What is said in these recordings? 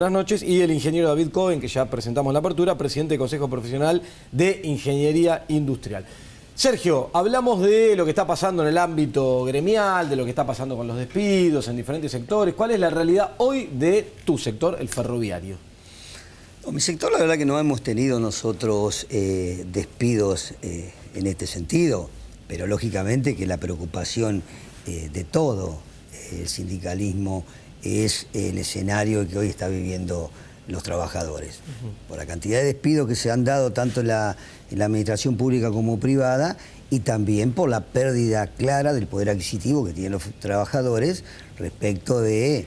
Buenas noches, y el ingeniero David Cohen, que ya presentamos la apertura, presidente del Consejo Profesional de Ingeniería Industrial. Sergio, hablamos de lo que está pasando en el ámbito gremial, de lo que está pasando con los despidos en diferentes sectores. ¿Cuál es la realidad hoy de tu sector, el ferroviario? Mi sector, la verdad que no hemos tenido nosotros despidos en este sentido, pero lógicamente que la preocupación de todo el sindicalismo es el escenario que hoy está viviendo los trabajadores. Por la cantidad de despidos que se han dado tanto en la administración pública como privada, y también por la pérdida clara del poder adquisitivo que tienen los trabajadores respecto del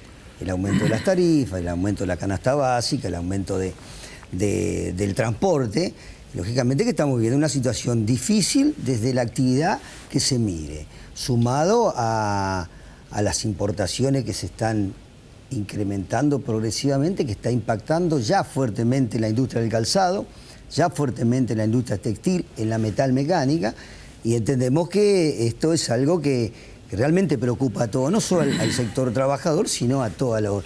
aumento de las tarifas, el aumento de la canasta básica, el aumento del transporte. Lógicamente que estamos viviendo una situación difícil desde la actividad que se mire, sumado a las importaciones que se están incrementando progresivamente, que está impactando ya fuertemente en la industria del calzado, ya fuertemente en la industria textil, en la metalmecánica, y entendemos que esto es algo que realmente preocupa a todos, no solo al sector trabajador, sino a todos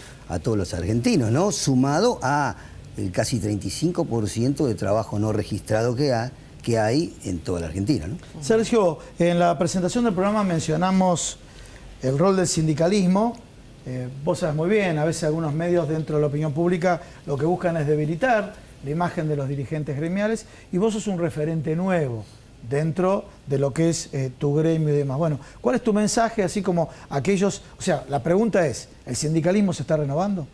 los argentinos, ¿no? Sumado a el casi 35% de trabajo no registrado que hay en toda la Argentina, ¿no? Sergio, en la presentación del programa mencionamos el rol del sindicalismo. Vos sabés muy bien, a veces algunos medios dentro de la opinión pública lo que buscan es debilitar la imagen de los dirigentes gremiales, y vos sos un referente nuevo dentro de lo que es tu gremio y demás. Bueno, ¿cuál es tu mensaje? Así como aquellos, o sea, la pregunta es, ¿el sindicalismo se está renovando?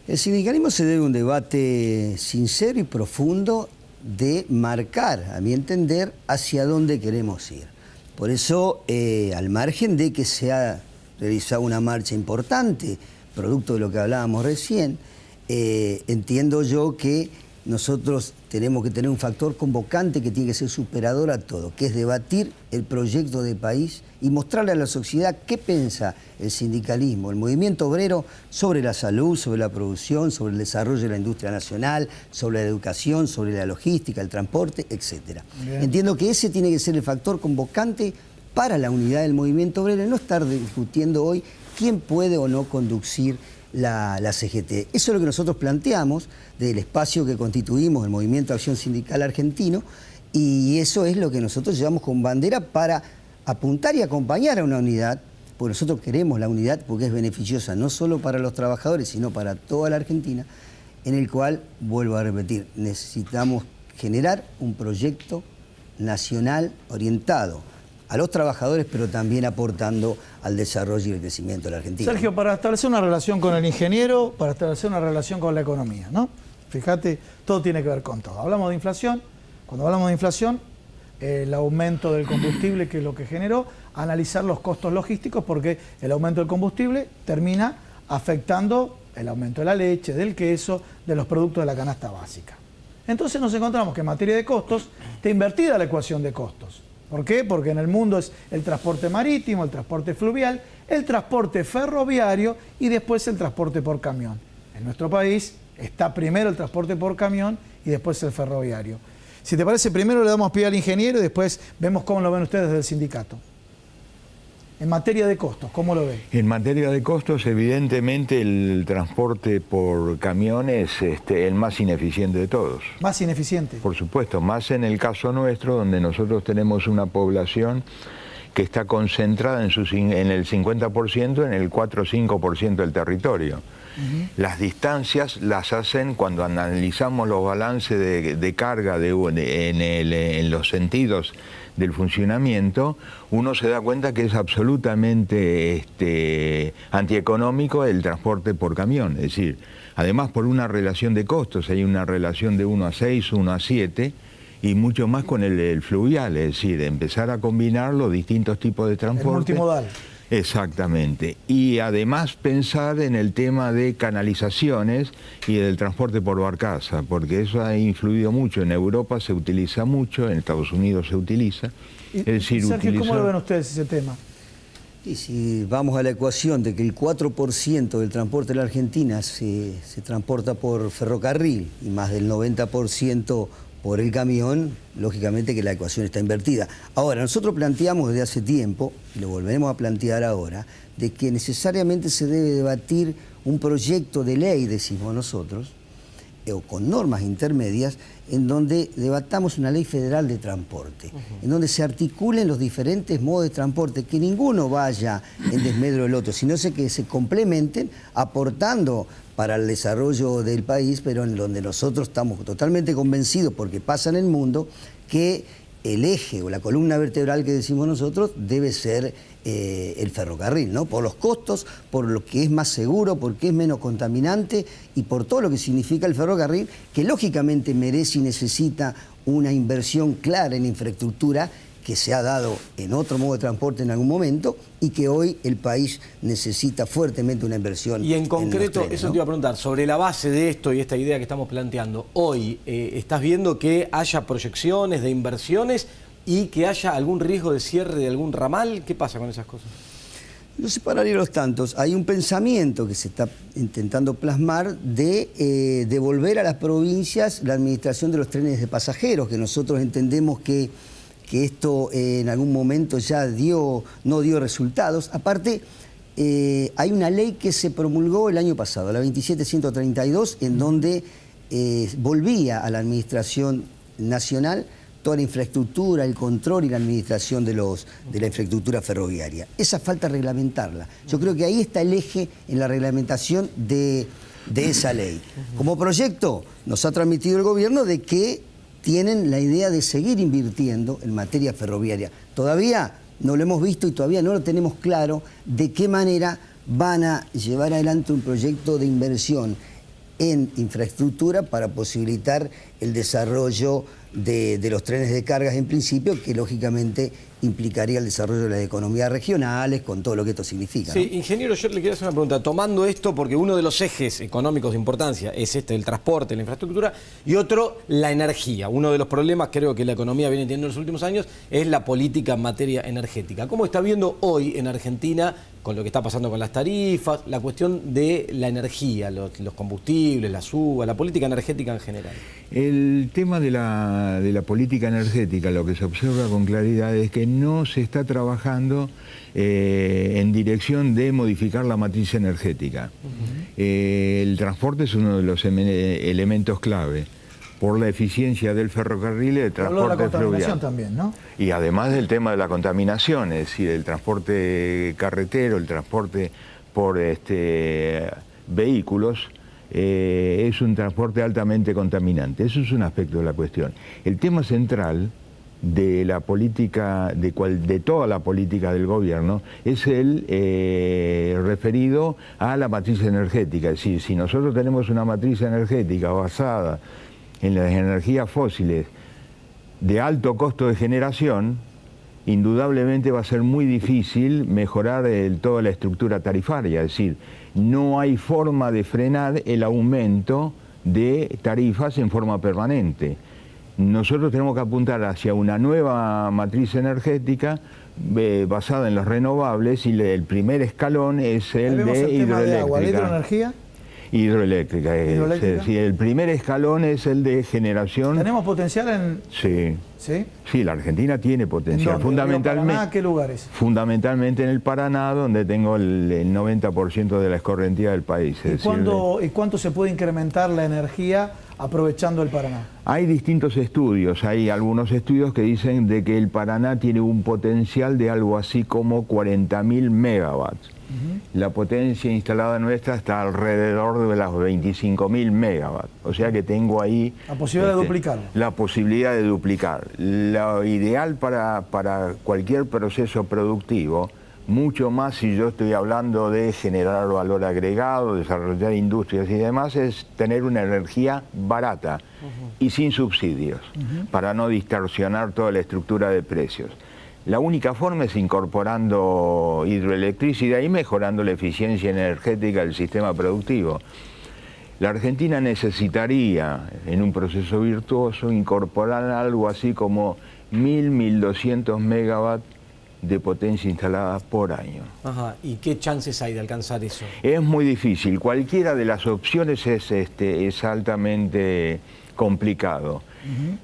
El sindicalismo se debe a un debate sincero y profundo de marcar, a mi entender, hacia dónde queremos ir. Por eso, al margen de que se ha realizado una marcha importante, producto de lo que hablábamos recién, entiendo yo que nosotros tenemos que tener un factor convocante que tiene que ser superador a todo, que es debatir el proyecto de país y mostrarle a la sociedad qué piensa el sindicalismo, el movimiento obrero, sobre la salud, sobre la producción, sobre el desarrollo de la industria nacional, sobre la educación, sobre la logística, el transporte, etc. Entiendo que ese tiene que ser el factor convocante para la unidad del movimiento obrero, y no estar discutiendo hoy quién puede o no conducir la CGT. Eso es lo que nosotros planteamos del espacio que constituimos, el Movimiento de Acción Sindical Argentino, y eso es lo que nosotros llevamos con bandera para apuntar y acompañar a una unidad, porque nosotros queremos la unidad porque es beneficiosa no solo para los trabajadores, sino para toda la Argentina, en el cual, vuelvo a repetir, necesitamos generar un proyecto nacional orientado a los trabajadores, pero también aportando al desarrollo y el crecimiento de la Argentina. Sergio, para establecer una relación con el ingeniero, para establecer una relación con la economía, ¿no? Fíjate, todo tiene que ver con todo. Hablamos de inflación. Cuando hablamos de inflación, el aumento del combustible, que es lo que generó, analizar los costos logísticos, porque el aumento del combustible termina afectando el aumento de la leche, del queso, de los productos de la canasta básica. Entonces nos encontramos que en materia de costos está invertida la ecuación de costos. ¿Por qué? Porque en el mundo es el transporte marítimo, el transporte fluvial, el transporte ferroviario y después el transporte por camión. En nuestro país está primero el transporte por camión y después el ferroviario. Si te parece, primero le damos pie al ingeniero y después vemos cómo lo ven ustedes desde el sindicato. En materia de costos, ¿cómo lo ven? En materia de costos, evidentemente el transporte por camión es el más ineficiente de todos. ¿Más ineficiente? Por supuesto, más en el caso nuestro, donde nosotros tenemos una población que está concentrada en el 50%, en el 4 o 5% del territorio. Las distancias las hacen, cuando analizamos los balances de carga en los sentidos del funcionamiento, uno se da cuenta que es absolutamente antieconómico el transporte por camión. Es decir, además por una relación de costos, hay una relación de 1 a 6, 1 a 7, y mucho más con el fluvial, es decir, empezar a combinar los distintos tipos de transporte. El multimodal. Exactamente. Y además pensar en el tema de canalizaciones y del transporte por barcaza, porque eso ha influido mucho. En Europa se utiliza mucho, en Estados Unidos se utiliza. Es decir, Sergio, ¿cómo lo ven ustedes ese tema? Y si vamos a la ecuación de que el 4% del transporte de la Argentina se transporta por ferrocarril y más del 90% por el camión, lógicamente que la ecuación está invertida. Ahora, nosotros planteamos desde hace tiempo, y lo volveremos a plantear ahora, de que necesariamente se debe debatir un proyecto de ley, decimos nosotros, o con normas intermedias, en donde debatamos una ley federal de transporte, en donde se articulen los diferentes modos de transporte, que ninguno vaya en desmedro del otro, sino que se complementen aportando para el desarrollo del país, pero en donde nosotros estamos totalmente convencidos, porque pasa en el mundo, que el eje o la columna vertebral que decimos nosotros debe ser el ferrocarril, ¿no? Por los costos, por lo que es más seguro, porque es menos contaminante y por todo lo que significa el ferrocarril, que lógicamente merece y necesita una inversión clara en infraestructura que se ha dado en otro modo de transporte en algún momento y que hoy el país necesita fuertemente una inversión. Y en concreto, trenes, eso ¿no? te iba a preguntar, sobre la base de esto y esta idea que estamos planteando, hoy ¿estás viendo que haya proyecciones de inversiones y que haya algún riesgo de cierre de algún ramal? ¿Qué pasa con esas cosas? No separaría los tantos. Hay un pensamiento que se está intentando plasmar de devolver a las provincias la administración de los trenes de pasajeros, que nosotros entendemos que esto en algún momento ya no dio resultados. Aparte, hay una ley que se promulgó el año pasado, la 27132, en donde volvía a la administración nacional toda la infraestructura, el control y la administración de la infraestructura ferroviaria. Esa falta reglamentarla. Yo creo que ahí está el eje en la reglamentación de esa ley. Como proyecto nos ha transmitido el gobierno de que tienen la idea de seguir invirtiendo en materia ferroviaria. Todavía no lo hemos visto y todavía no lo tenemos claro de qué manera van a llevar adelante un proyecto de inversión en infraestructura para posibilitar el desarrollo de los trenes de cargas en principio, que lógicamente implicaría el desarrollo de las economías regionales, con todo lo que esto significa. Sí, ¿no? ingeniero, yo le quería hacer una pregunta. Tomando esto, porque uno de los ejes económicos de importancia es el transporte, la infraestructura, y otro, la energía. Uno de los problemas, creo que la economía viene teniendo en los últimos años, es la política en materia energética. ¿Cómo está viendo hoy en Argentina, con lo que está pasando con las tarifas, la cuestión de la energía, los combustibles, la suba, la política energética en general? El tema de la política energética, lo que se observa con claridad es que no se está trabajando en dirección de modificar la matriz energética. El transporte es uno de los elementos clave por la eficiencia del ferrocarril y del transporte Habló de la fluvial. contaminación también, ¿no? Y además del tema de la contaminación, es decir, el transporte carretero, el transporte por vehículos, es un transporte altamente contaminante. Eso es un aspecto de la cuestión. El tema central de la política, de toda la política del gobierno, es el referido a la matriz energética. Es decir, si nosotros tenemos una matriz energética basada en las energías fósiles de alto costo de generación, indudablemente va a ser muy difícil mejorar toda la estructura tarifaria. Es decir, no hay forma de frenar el aumento de tarifas en forma permanente. Nosotros tenemos que apuntar hacia una nueva matriz energética basada en los renovables, y el primer escalón es el de hidroeléctrica. ¿La hidroenergía? Hidroeléctrica. Sí, el primer escalón es el de generación. ¿Tenemos potencial en...? Sí. ¿Sí? Sí, la Argentina tiene potencial. Fundamentalmente. ¿Paraná? ¿Qué lugares? Fundamentalmente en el Paraná, donde tengo el 90% de la escorrentía del país. ¿Y cuánto se puede incrementar la energía aprovechando el Paraná? Hay distintos estudios. Hay algunos estudios que dicen de que el Paraná tiene un potencial de algo así como 40.000 megawatts. La potencia instalada nuestra está alrededor de las 25.000 megawatts. O sea que tengo ahí... La posibilidad de duplicarlo. La posibilidad de duplicar. Lo ideal para cualquier proceso productivo, mucho más si yo estoy hablando de generar valor agregado, desarrollar industrias y demás, es tener una energía barata y sin subsidios, para no distorsionar toda la estructura de precios. La única forma es incorporando hidroelectricidad y mejorando la eficiencia energética del sistema productivo. La Argentina necesitaría, en un proceso virtuoso, incorporar algo así como 1.200 megawatts de potencia instalada por año. Ajá. ¿Y qué chances hay de alcanzar eso? Es muy difícil. Cualquiera de las opciones es altamente complicado.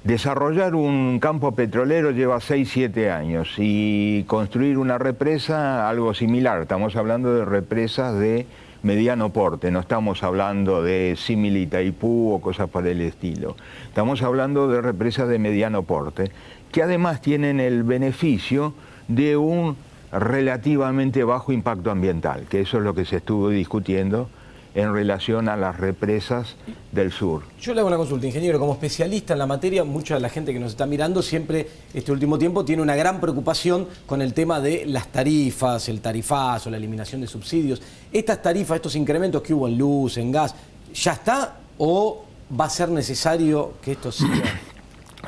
Desarrollar un campo petrolero lleva 6-7 años y construir una represa, algo similar. Estamos hablando de represas de mediano porte, no estamos hablando de símil Itaipú o cosas por el estilo. Estamos hablando de represas de mediano porte, que además tienen el beneficio de un relativamente bajo impacto ambiental, que eso es lo que se estuvo discutiendo en relación a las represas del sur. Yo le hago una consulta, ingeniero, como especialista en la materia, mucha de la gente que nos está mirando siempre este último tiempo tiene una gran preocupación con el tema de las tarifas, el tarifazo, la eliminación de subsidios. ¿Estas tarifas, estos incrementos que hubo en luz, en gas, ya está o va a ser necesario que esto siga?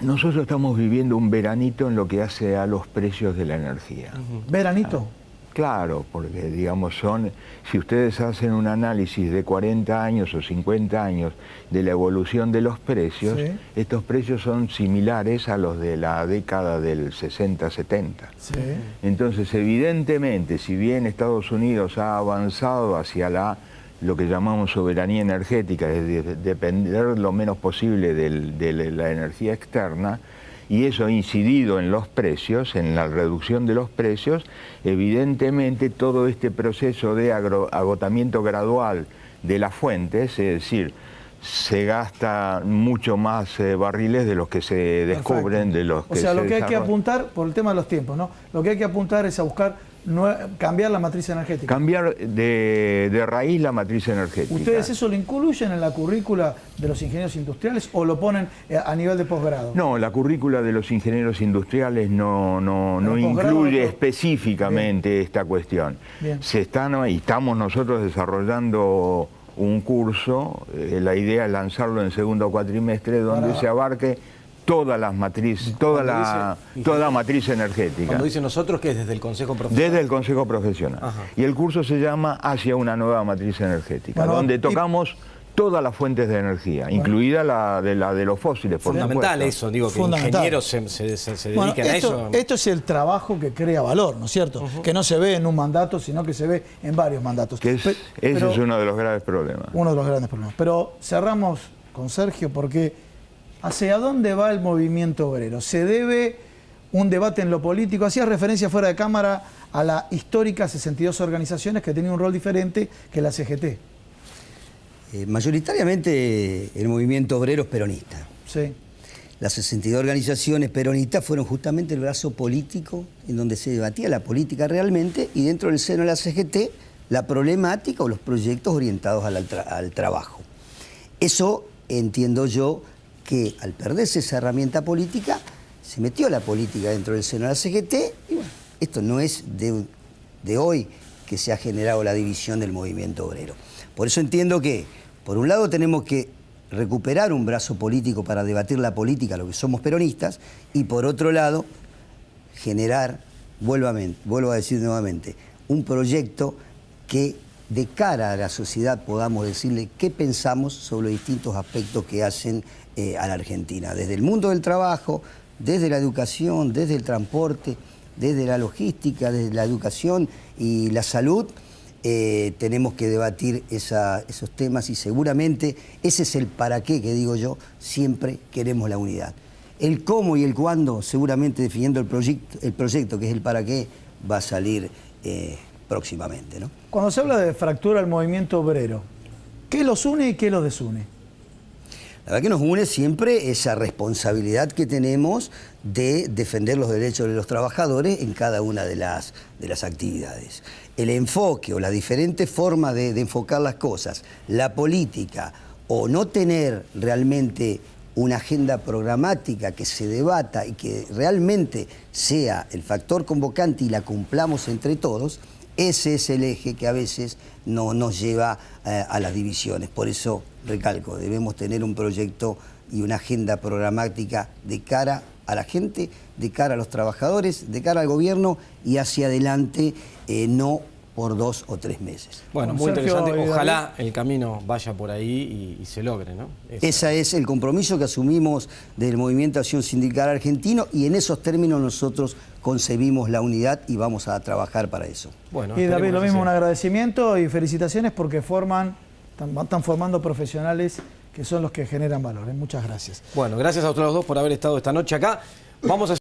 Nosotros estamos viviendo un veranito en lo que hace a los precios de la energía. ¿Veranito? Claro, porque digamos si ustedes hacen un análisis de 40 años o 50 años de la evolución de los precios, sí, estos precios son similares a los de la década del 60-70. Sí. Entonces, evidentemente, si bien Estados Unidos ha avanzado hacia lo que llamamos soberanía energética, es decir, depender lo menos posible de la energía externa, y eso ha incidido en los precios, en la reducción de los precios, evidentemente todo este proceso de agotamiento gradual de las fuentes, es decir, se gasta mucho más barriles de los que se descubren, de los que se lo que hay que desarrollan. apuntar, por el tema de los tiempos, ¿no? Lo que hay que apuntar es a buscar cambiar la matriz energética. Cambiar de raíz la matriz energética. ¿Ustedes eso lo incluyen en la currícula de los ingenieros industriales o lo ponen a nivel de posgrado? No, la currícula de los ingenieros industriales no incluye específicamente esta cuestión. Bien. Estamos nosotros desarrollando un curso, la idea es lanzarlo en segundo cuatrimestre, donde se abarque todas las matrices, toda la matriz energética. Cuando dice nosotros, ¿qué es desde el Consejo Profesional? Desde el Consejo Profesional. Ajá. Y el curso se llama Hacia una nueva matriz energética, Bueno, donde tocamos todas las fuentes de energía, incluida la de los fósiles, por fundamental supuesto. eso, digo, que Fundamental. ingenieros se dediquen a eso. Esto es el trabajo que crea valor, ¿no es cierto? Que no se ve en un mandato, sino que se ve en varios mandatos. Ese es uno de los graves problemas. Uno de los grandes problemas. Pero cerramos con Sergio porque ¿hacia dónde va el movimiento obrero? ¿Se debe un debate en lo político? Hacía referencia fuera de cámara a la histórica 62 organizaciones que tenían un rol diferente que la CGT. Mayoritariamente el movimiento obrero es peronista. Sí. Las 62 organizaciones peronistas fueron justamente el brazo político en donde se debatía la política realmente y dentro del seno de la CGT la problemática o los proyectos orientados al trabajo. Eso entiendo yo que al perderse esa herramienta política se metió la política dentro del seno de la CGT y bueno, esto no es de hoy que se ha generado la división del movimiento obrero. Por eso entiendo que por un lado tenemos que recuperar un brazo político para debatir la política, lo que somos peronistas, y por otro lado, generar, vuelvo a decir nuevamente, un proyecto que de cara a la sociedad podamos decirle qué pensamos sobre los distintos aspectos que hacen a la Argentina, desde el mundo del trabajo, desde la educación, desde el transporte, desde la logística, desde la educación y la salud. Tenemos que debatir esos temas y seguramente ese es el para qué que digo yo, siempre queremos la unidad. El cómo y el cuándo, seguramente definiendo el proyecto que es el para qué, va a salir próximamente, ¿no? Cuando se habla de fractura al movimiento obrero, ¿qué los une y qué los desune? La verdad que nos une siempre esa responsabilidad que tenemos de defender los derechos de los trabajadores en cada una de las actividades. El enfoque o la diferente forma de enfocar las cosas, la política o no tener realmente una agenda programática que se debata y que realmente sea el factor convocante y la cumplamos entre todos, ese es el eje que a veces no nos lleva a las divisiones. Por eso, recalco, debemos tener un proyecto y una agenda programática de cara a la gente, de cara a los trabajadores, de cara al gobierno y hacia adelante, no por 2 o 3 meses. Bueno, muy interesante. Ojalá el camino vaya por ahí y se logre, ¿no? Ese es el compromiso que asumimos del Movimiento de Acción Sindical Argentino y en esos términos nosotros concebimos la unidad y vamos a trabajar para eso. Bueno, y David, lo mismo, un agradecimiento y felicitaciones porque están formando profesionales que son los que generan valor. Muchas gracias. Bueno, gracias a ustedes los dos por haber estado esta noche acá. Vamos a